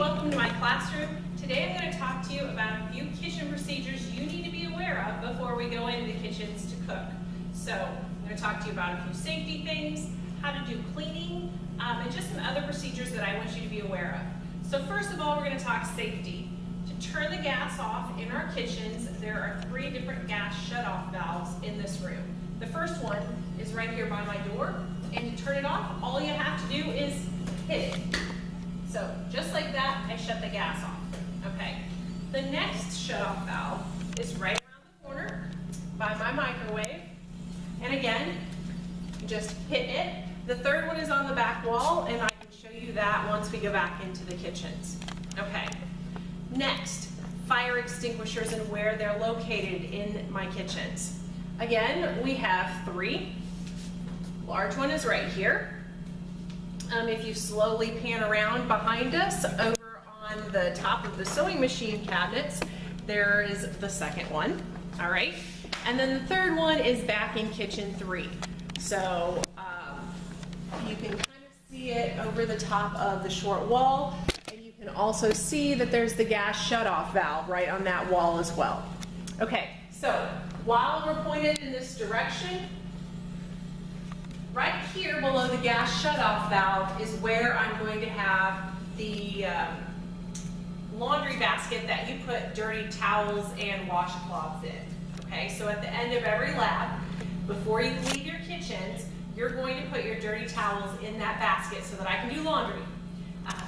welcome to my classroom. Today I'm going to talk to you about a few kitchen procedures you need to be aware of before we go into the kitchens to cook. So I'm going to talk to you about a few safety things, how to do cleaning, and just some other procedures that I want you to be aware of. So first of all, we're going to talk safety. To turn the gas off in our kitchens, there are 3 different gas shutoff valves in this room. The first one is right here by my door, and to turn it off, all you have to do is hit it. So just like that, I shut the gas off. Okay. The next shutoff valve is right around the corner by my microwave. And again, you just hit it. The third one is on the back wall, and I can show you that once we go back into the kitchens. Okay. Next, fire extinguishers and where they're located in my kitchens. Again, we have 3. Large one is right here. If you slowly pan around behind us, over on the top of the sewing machine cabinets, there is the second one, all right? And then the third one is back in kitchen 3. So you can kind of see it over the top of the short wall, and you can also see that there's the gas shutoff valve right on that wall as well. Okay, so while we're pointed in this direction, right here below the gas shutoff valve is where I'm going to have the laundry basket that you put dirty towels and washcloths in. Okay, so at the end of every lab, before you leave your kitchens, you're going to put your dirty towels in that basket so that I can do laundry.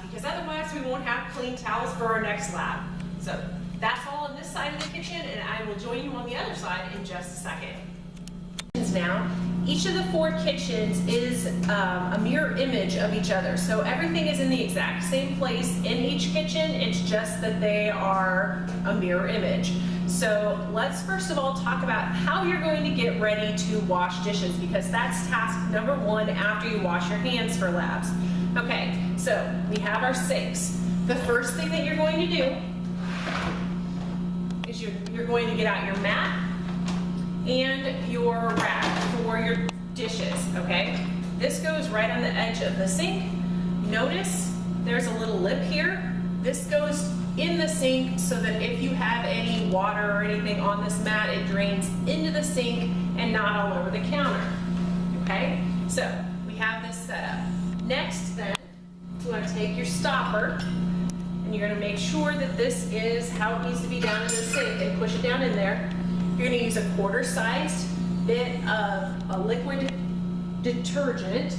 Because otherwise we won't have clean towels for our next lab. So that's all on this side of the kitchen, and I will join you on the other side in just a second. Now, each of the 4 kitchens is a mirror image of each other. So everything is in the exact same place in each kitchen. It's just that they are a mirror image. So let's first of all talk about how you're going to get ready to wash dishes, because that's task number 1 after you wash your hands for labs. Okay, so we have our sinks. The first thing that you're going to do is you're going to get out your mat and your rack for your dishes, okay? This goes right on the edge of the sink. Notice there's a little lip here. This goes in the sink so that if you have any water or anything on this mat, it drains into the sink and not all over the counter, okay? So we have this set up. Next then, you want to take your stopper and you're going to make sure that this is how it needs to be down in the sink and push it down in there. You're going to use a quarter-sized bit of a liquid detergent,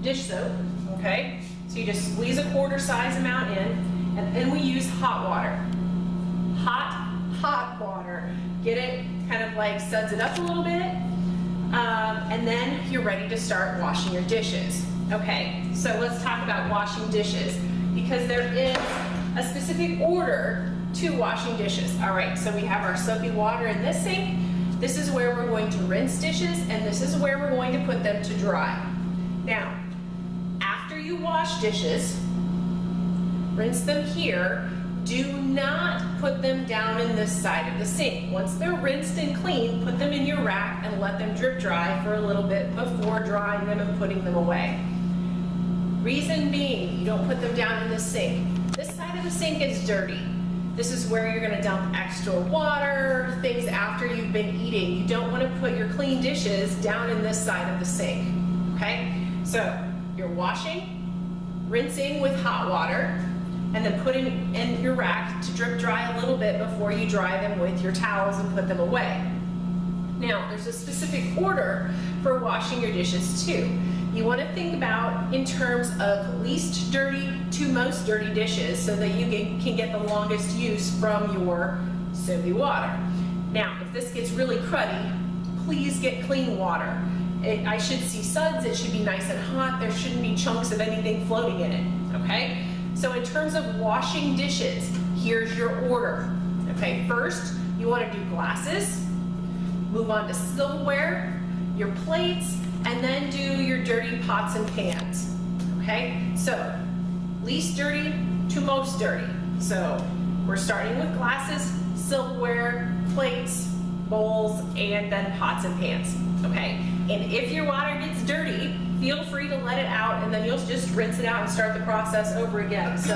dish soap, okay? So you just squeeze a quarter-size amount in, and then we use hot water. Hot water. Get it kind of like suds it up a little bit, and then you're ready to start washing your dishes. Okay, so let's talk about washing dishes, because there is a specific order to washing dishes. All right, so we have our soapy water in this sink. This is where we're going to rinse dishes, and this is where we're going to put them to dry. Now, after you wash dishes, rinse them here. Do not put them down in this side of the sink. Once they're rinsed and clean, put them in your rack and let them drip dry for a little bit before drying them and putting them away. Reason being, you don't put them down in the sink. This side of the sink is dirty. This is where you're going to dump extra water, things after you've been eating. You don't want to put your clean dishes down in this side of the sink, okay? So you're washing, rinsing with hot water, and then putting in your rack to drip dry a little bit before you dry them with your towels and put them away. Now, there's a specific order for washing your dishes too. You want to think about in terms of least dirty to most dirty dishes so that you can get the longest use from your soapy water. Now, if this gets really cruddy, please get clean water. I should see suds, it should be nice and hot, there shouldn't be chunks of anything floating in it, okay? So in terms of washing dishes, here's your order, okay? First, you want to do glasses, move on to silverware, your plates, and then do your dirty pots and pans, okay? So, least dirty to most dirty. So, we're starting with glasses, silverware, plates, bowls, and then pots and pans, okay? And if your water gets dirty, feel free to let it out, and then you'll just rinse it out and start the process over again. So,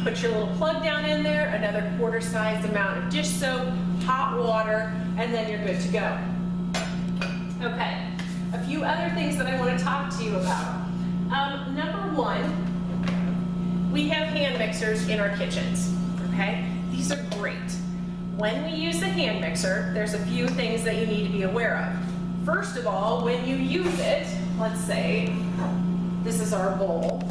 put your little plug down in there, another quarter-sized amount of dish soap, hot water, and then you're good to go. Okay, a few other things that I want to talk to you about. Number one, we have hand mixers in our kitchens, okay? These are great. When we use the hand mixer, there's a few things that you need to be aware of. First of all, when you use it, let's say this is our bowl.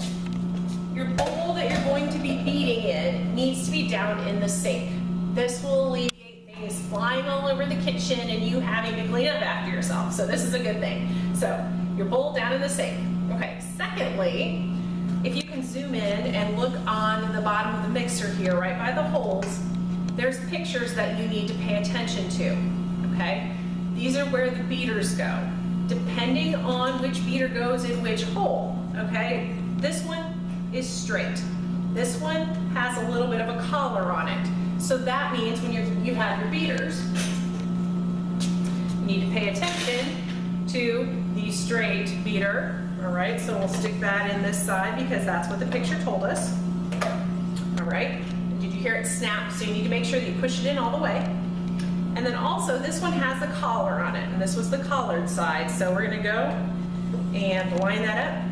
Your bowl that you're going to be beating in needs to be down in the sink. This will alleviate things flying all over the kitchen and you having to clean up after yourself. So this is a good thing. So your bowl down in the sink. Okay, secondly, if you can zoom in and look on the bottom of the mixer here, right by the holes, there's pictures that you need to pay attention to, okay? These are where the beaters go. Depending on which beater goes in which hole, okay? This one is straight. This one has a little bit of a collar on it. So that means when you have your beaters, you need to pay attention to the straight beater, all right? So we'll stick that in this side because that's what the picture told us, all right? Did you hear it snap? So you need to make sure that you push it in all the way. And then also this one has a collar on it, and this was the collared side. So we're gonna go and line that up.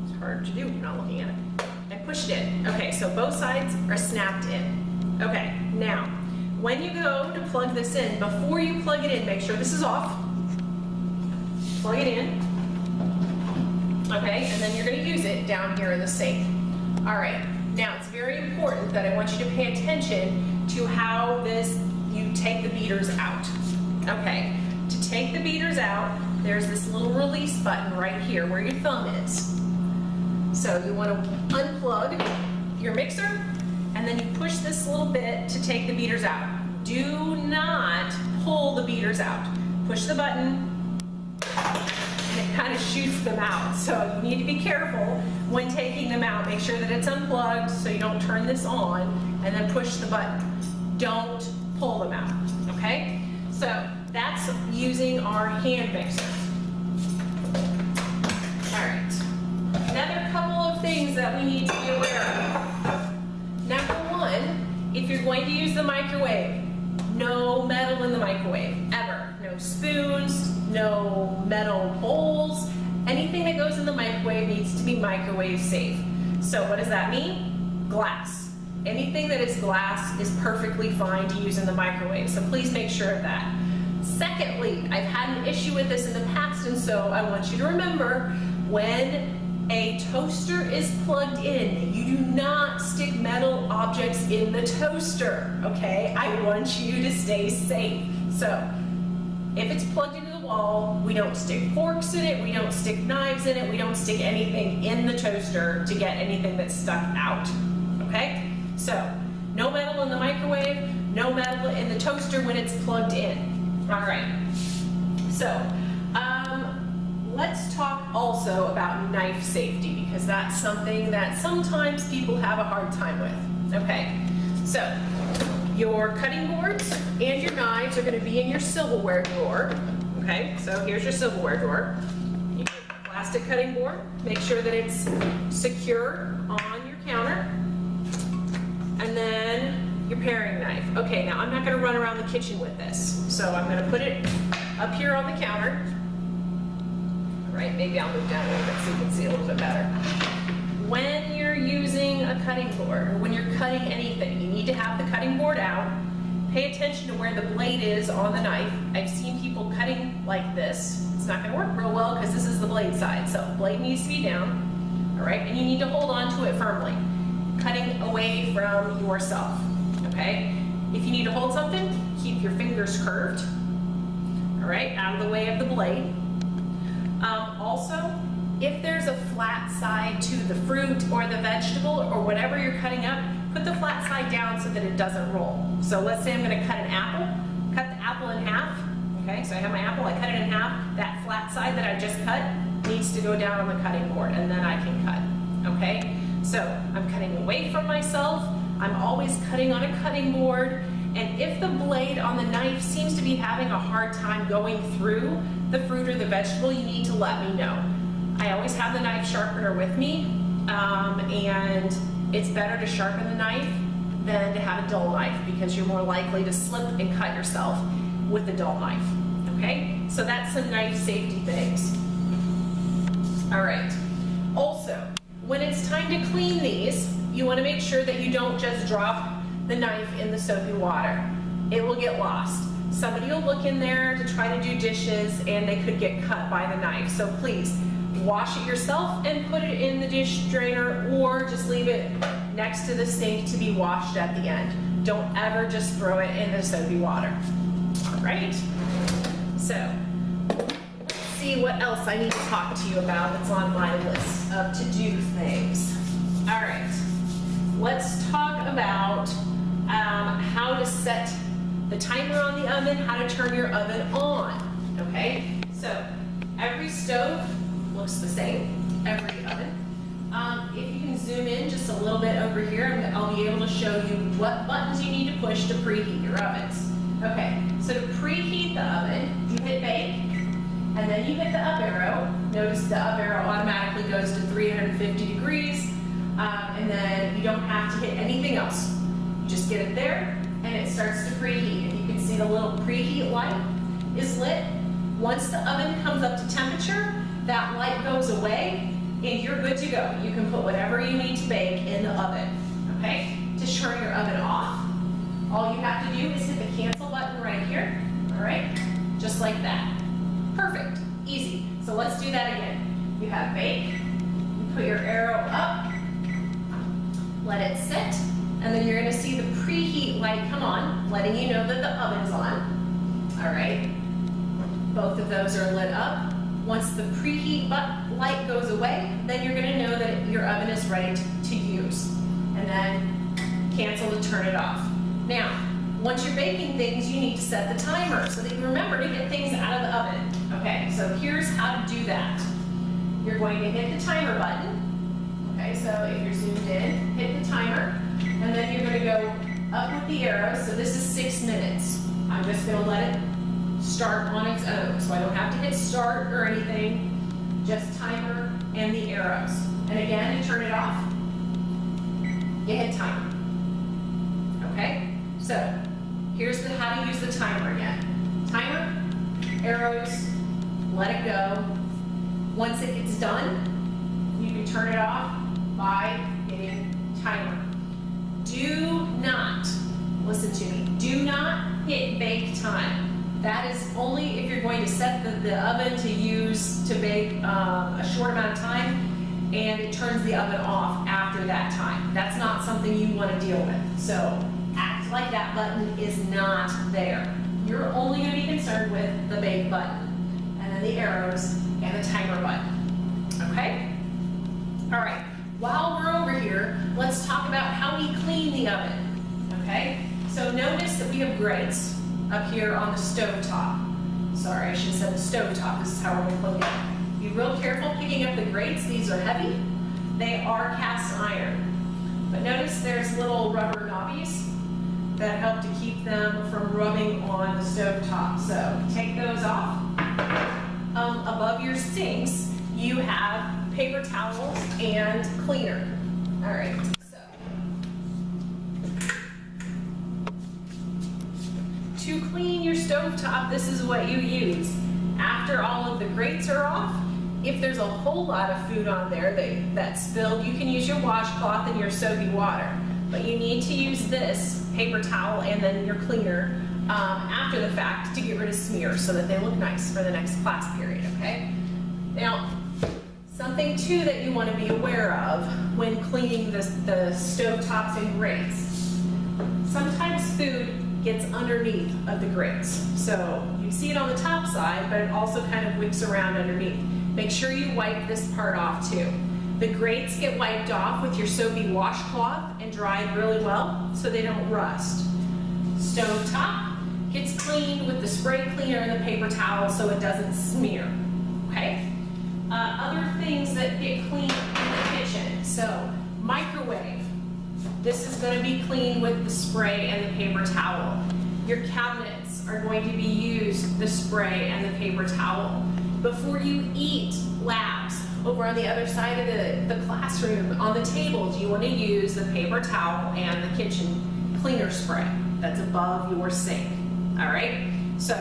It's hard to do when you're not looking at it. And push it in. Okay, so both sides are snapped in. Okay, now, when you go to plug this in, before you plug it in, make sure this is off. Plug it in. Okay, and then you're gonna use it down here in the sink. All right, now it's very important that I want you to pay attention to how you take the beaters out. Okay, to take the beaters out, there's this little release button right here where your thumb is. So you want to unplug your mixer, and then you push this little bit to take the beaters out. Do not pull the beaters out. Push the button, and it kind of shoots them out. So you need to be careful when taking them out. Make sure that it's unplugged so you don't turn this on, and then push the button. Don't pull them out, okay? So that's using our hand mixer. All right, another couple of things that we need to be aware of. Number one, if you're going to use the microwave, no metal in the microwave, ever. No spoons, no metal bowls. Anything that goes in the microwave needs to be microwave safe. So what does that mean? Glass. Anything that is glass is perfectly fine to use in the microwave, so please make sure of that. Secondly, I've had an issue with this in the past, and so I want you to remember, when a toaster is plugged in, you do not stick metal objects in the toaster, okay? I want you to stay safe. So, if it's plugged into the wall, we don't stick forks in it, we don't stick knives in it, we don't stick anything in the toaster to get anything that's stuck out, okay? So, no metal in the microwave, no metal in the toaster when it's plugged in. All right. So, let's talk also about knife safety, because that's something that sometimes people have a hard time with. Okay. So, your cutting boards and your knives are going to be in your silverware drawer. Okay. So, here's your silverware drawer. You get a plastic cutting board. Make sure that it's secure on your counter. And then your paring knife. Okay, now I'm not going to run around the kitchen with this. So I'm going to put it up here on the counter. All right, maybe I'll move down a little bit so you can see a little bit better. When you're using a cutting board, or when you're cutting anything, you need to have the cutting board out. Pay attention to where the blade is on the knife. I've seen people cutting like this. It's not going to work real well because this is the blade side. So the blade needs to be down. All right, and you need to hold on to it firmly. Cutting away from yourself, okay? If you need to hold something, keep your fingers curved, all right, out of the way of the blade. Also, if there's a flat side to the fruit or the vegetable or whatever you're cutting up, put the flat side down so that it doesn't roll. So let's say I'm gonna cut an apple, cut the apple in half, okay? So I have my apple, I cut it in half. That flat side that I just cut needs to go down on the cutting board, and then I can cut, okay? So I'm cutting away from myself. I'm always cutting on a cutting board. And if the blade on the knife seems to be having a hard time going through the fruit or the vegetable, you need to let me know. I always have the knife sharpener with me. and it's better to sharpen the knife than to have a dull knife because you're more likely to slip and cut yourself with a dull knife, okay? So that's some knife safety things. All right, also, when it's time to clean these, you wanna make sure that you don't just drop the knife in the soapy water. It will get lost. Somebody will look in there to try to do dishes and they could get cut by the knife. So please, wash it yourself and put it in the dish drainer or just leave it next to the sink to be washed at the end. Don't ever just throw it in the soapy water. All right, so let's see what else I need to talk to you about that's on my list of to-do things. All right, let's talk about how to set the timer on the oven, how to turn your oven on, okay? So every stove looks the same, every oven. If you can zoom in just a little bit over here, I'll be able to show you what buttons you need to push to preheat your ovens. Okay, so to preheat the oven, you hit bake, and then you hit the up arrow. Notice the up arrow automatically goes to 350 degrees, and then you don't have to hit anything else. You just get it there, and it starts to preheat. And you can see the little preheat light is lit. Once the oven comes up to temperature, that light goes away, and you're good to go. You can put whatever you need to bake in the oven, okay? To turn your oven off, all you have to do is hit the cancel button right here, all right? Just like that. Perfect, easy. So let's do that again. You have bake, you put your arrow up, let it sit, and then you're gonna see the preheat light come on, letting you know that the oven's on, all right? Both of those are lit up. Once the preheat light goes away, then you're gonna know that your oven is ready to use. And then cancel to turn it off. Now, once you're baking things, you need to set the timer so that you remember to get things out of the oven. Okay, so here's how to do that. You're going to hit the timer button. Okay, so if you're zoomed in, hit the timer, and then you're gonna go up with the arrow. So this is 6 minutes. I'm just gonna let it start on its own, so I don't have to hit start or anything, just timer and the arrows. And again, to turn it off, you hit timer. Okay, so here's how to use the timer again. Timer, arrows, let it go. Once it gets done, you can turn it off by hitting timer. Do not, listen to me, do not hit bake time. That is only if you're going to set the oven to use to bake a short amount of time, and it turns the oven off after that time. That's not something you want to deal with. So act like that button is not there. You're only going to be concerned with the bake button, and then the arrows, and the timer button. Okay? All right. While we're over here, let's talk about how we clean the oven. Okay? So notice that we have grates up here on the stove top. Sorry, I should have said the stove top. This is how we're going to clean it. Be real careful picking up the grates. These are heavy. They are cast iron. But notice there's little rubber knobbies that help to keep them from rubbing on the stove top. So take those off. Above your sinks, you have paper towels and cleaner. All right. To clean your stovetop, this is what you use. After all of the grates are off, if there's a whole lot of food on there that's spilled, you can use your washcloth and your soapy water. But you need to use this paper towel and then your cleaner after the fact to get rid of smears so that they look nice for the next class period, okay? Now, something too that you want to be aware of when cleaning the stovetops and grates. Sometimes food gets underneath of the grates. So you see it on the top side, but it also kind of wicks around underneath. Make sure you wipe this part off too. The grates get wiped off with your soapy washcloth and dried really well so they don't rust. Stove top gets cleaned with the spray cleaner and the paper towel so it doesn't smear, okay? Other things that get cleaned in the kitchen. So microwave. This is going to be cleaned with the spray and the paper towel. Your cabinets are going to be used the spray and the paper towel. Before you eat, labs, Over on the other side of the classroom, on the tables, you want to use the paper towel and the kitchen cleaner spray that's above your sink. All right? So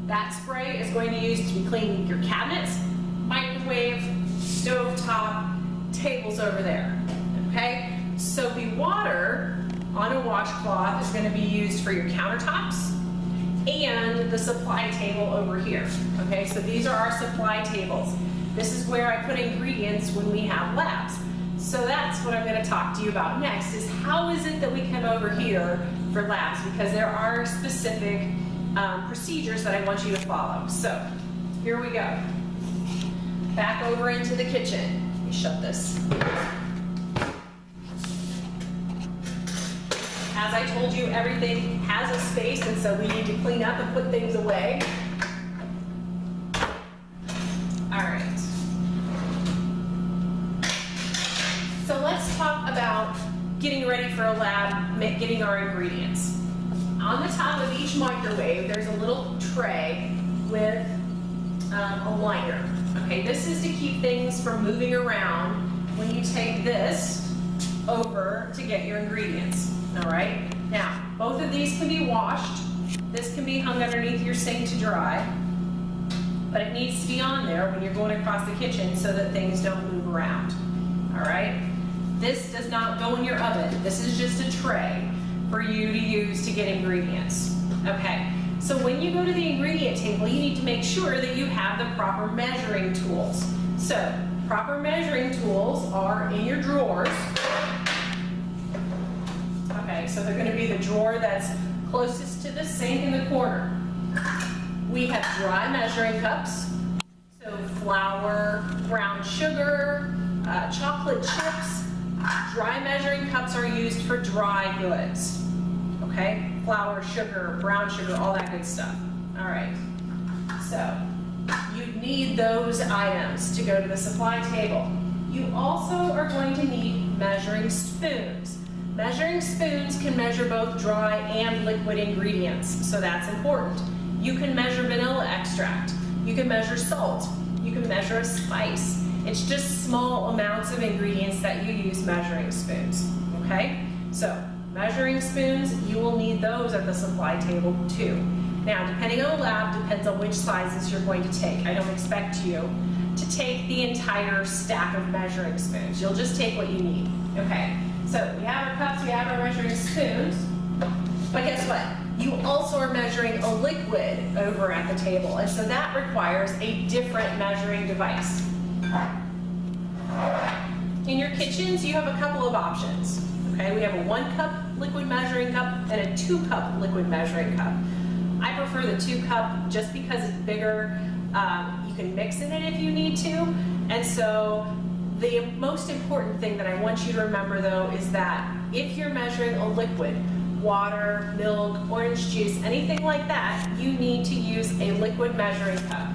that spray is going to use to be cleaning your cabinets, microwave, stove top, tables over there. Okay? Soapy water on a washcloth is going to be used for your countertops and the supply table over here. Okay, so these are our supply tables. This is where I put ingredients when we have labs. So that's what I'm going to talk to you about next, is how is it that we come over here for labs, because there are specific procedures that I want you to follow. So here we go. Back over into the kitchen. Let me shut this. As I told you, everything has a space, and so we need to clean up and put things away. All right. So let's talk about getting ready for a lab, getting our ingredients. On the top of each microwave, there's a little tray with a liner. Okay, this is to keep things from moving around when you take this over to get your ingredients. All right, now both of these can be washed. This can be hung underneath your sink to dry, but it needs to be on there when you're going across the kitchen so that things don't move around. All right, this does not go in your oven. This is just a tray for you to use to get ingredients. Okay, so when you go to the ingredient table, you need to make sure that you have the proper measuring tools. So proper measuring tools are in your drawers. Okay, so they're going to be the drawer that's closest to the sink in the corner. We have dry measuring cups, so flour, brown sugar, chocolate chips. Dry measuring cups are used for dry goods. Okay, flour, sugar, brown sugar, all that good stuff. All right, so you need those items to go to the supply table. You also are going to need measuring spoons. Measuring spoons can measure both dry and liquid ingredients, so that's important. You can measure vanilla extract, you can measure salt, you can measure a spice. It's just small amounts of ingredients that you use measuring spoons, okay? So measuring spoons, you will need those at the supply table too. Now, depending on the lab, depends on which sizes you're going to take. I don't expect you to take the entire stack of measuring spoons. You'll just take what you need, okay? So we have our cups, we have our measuring spoons, but guess what? You also are measuring a liquid over at the table, and so that requires a different measuring device. In your kitchens, you have a couple of options, okay? We have a 1-cup liquid measuring cup and a 2-cup liquid measuring cup. I prefer the 2-cup just because it's bigger. You can mix in it if you need to, and so the most important thing that I want you to remember, though, is that if you're measuring a liquid, water, milk, orange juice, anything like that, you need to use a liquid measuring cup.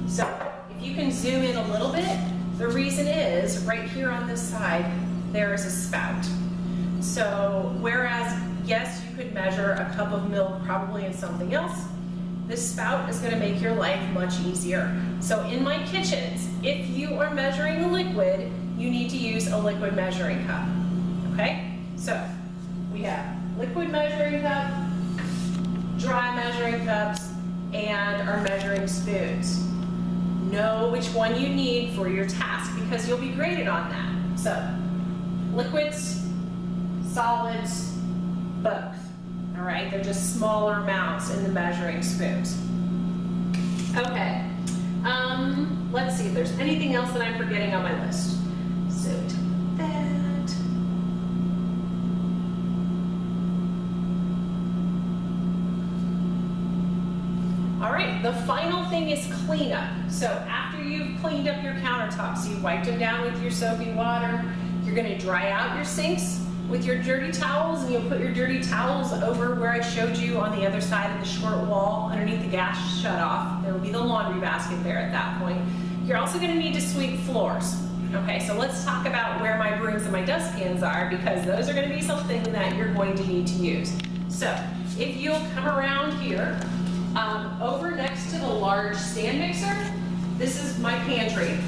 So if you can zoom in a little bit, the reason is right here on this side, there is a spout. So whereas, yes, you could measure a cup of milk probably in something else, this spout is going to make your life much easier. So in my kitchens, if you are measuring a liquid, you need to use a liquid measuring cup. Okay? So we have liquid measuring cup, dry measuring cups, and our measuring spoons. Know which one you need for your task because you'll be graded on that. So liquids, solids, both. All right, they're just smaller amounts in the measuring spoons. Okay, let's see if there's anything else that I'm forgetting on my list. So that. All right, the final thing is cleanup. So after you've cleaned up your countertops, you've wiped them down with your soapy water, you're gonna dry out your sinks with your dirty towels, and you'll put your dirty towels over where I showed you on the other side of the short wall underneath the gas shutoff. There will be the laundry basket there at that point. You're also going to need to sweep floors. Okay, so let's talk about where my brooms and my dustpans are, because those are going to be something that you're going to need to use. So if you'll come around here, over next to the large stand mixer, this is my pantry.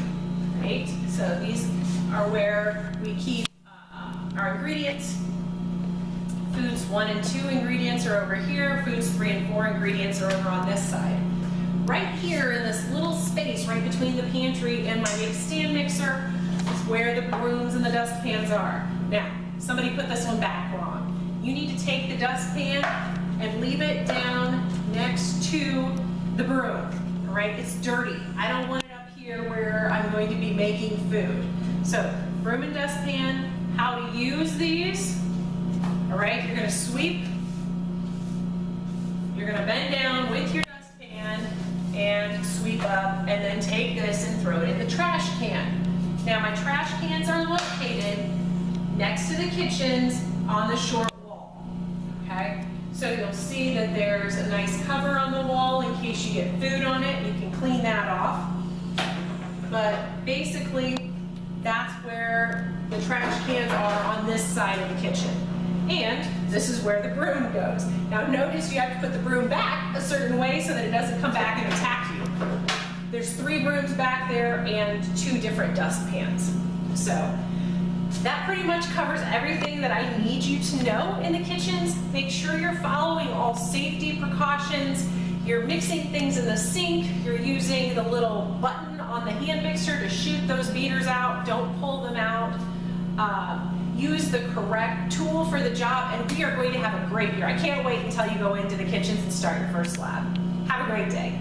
right? So these are where we keep our ingredients. Foods 1 and 2 ingredients are over here. Foods 3 and 4 ingredients are over on this side. Right here in this little space right between the pantry and my big stand mixer is where the brooms and the dustpans are. Now, somebody put this one back wrong. You need to take the dustpan and leave it down next to the broom, all right? It's dirty. I don't want it up here where I'm going to be making food. So, broom and dustpan, how to use these, all right? You're gonna sweep, you're gonna bend down with your dustpan and sweep up, and then take this and throw it in the trash can. Now, my trash cans are located next to the kitchens on the short wall, okay? So you'll see that there's a nice cover on the wall in case you get food on it. You can clean that off. But basically, that's where the trash cans are on this side of the kitchen. And this is where the broom goes. Now notice you have to put the broom back a certain way so that it doesn't come back and attack you. There's 3 brooms back there and 2 different dustpans. So that pretty much covers everything that I need you to know in the kitchens. Make sure you're following all safety precautions. You're mixing things in the sink. You're using the little button on the hand mixer to shoot those beaters out. Don't pull them out. Use the correct tool for the job, and we are going to have a great year. I can't wait until you go into the kitchens and start your first lab. Have a great day.